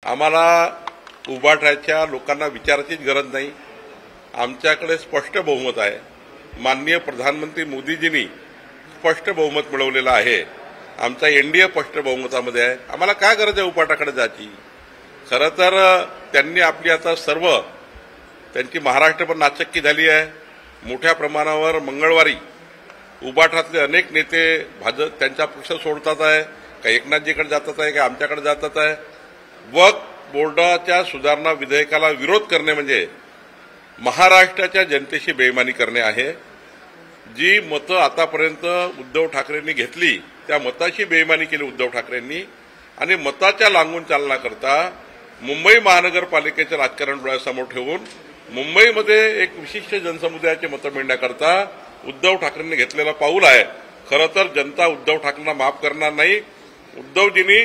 आम्हाला उभाटाच्या लोकांना विचारायचीच गरज नाही। आमच्याकडे स्पष्ट बहुमत आहे। माननीय प्रधानमंत्री मोदीजींनी स्पष्ट बहुमत मिळवलेलं आहे। आमचा एनडीए स्पष्ट बहुमतामध्ये आहे। आम्हाला काय गरज आहे उभाटाकडे जायची? खरं तर त्यांनी आपली आता सर्व त्यांची महाराष्ट्रभर नाचक्की झाली आहे। मोठ्या प्रमाणावर मंगळवारी उभाटातले अनेक नेते भाजप त्यांचा पक्ष सोडतात आहे, का एकनाथजीकडे जातात आहे, का आमच्याकडे जातात आहे। वक्फ बोर्डाच्या सुधारणा विधेयकाला विरोध करणे म्हणजे महाराष्ट्राच्या जनतेशी बेईमानी करणे आहे। जी मतं आतापर्यंत उद्धव ठाकरेंनी घेतली त्या मताशी बेईमानी केली उद्धव ठाकरेंनी, आणि मताच्या लांगून चालना करता मुंबई महानगरपालिकेचे राजकारण डोळ्यासमोर ठेवून मुंबईमध्ये एक विशिष्ट जनसमुदायाचे मतं मिळण्याकरता उद्धव ठाकरेंनी घेतलेला पाऊल आहे। खरं तर जनता उद्धव ठाकरेंना माफ करणार नाही। उद्धवजींनी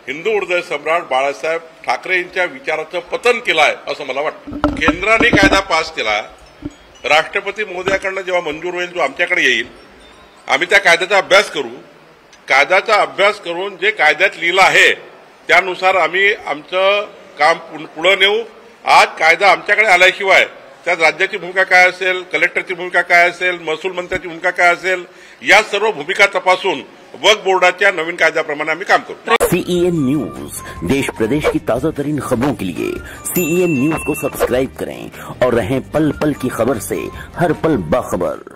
हिंदू हृदय सम्राट बाळासाहेब ठाकरे यांच्या विचाराचं पतन केलं आहे असं मला वाटतं। केंद्राने कायदा पास केला, राष्ट्रपती महोदयाकडनं जेव्हा मंजूर होईल तो आमच्याकडे येईल, आम्ही त्या कायद्याचा अभ्यास करू। कायद्याचा अभ्यास करून जे कायद्यात लिहिलं आहे त्यानुसार आम्ही आमचं काम पुढे नेऊ। आज कायदा आमच्याकडे आल्याशिवाय त्यात राज्याची भूमिका काय असेल, कलेक्टरची भूमिका काय असेल, महसूल मंत्र्याची भूमिका काय असेल, या सर्व भूमिका तपासून वक्फ बोर्डाच्या नवीन कायद्याप्रमाणे आम्ही काम करू। CEN न्यूज, देश प्रदेश की ताजा तरीन खबरों के लिए CEN न्यूज को सब्सक्राइब करें और रहें पल पल की खबर से हर पल बाखबर।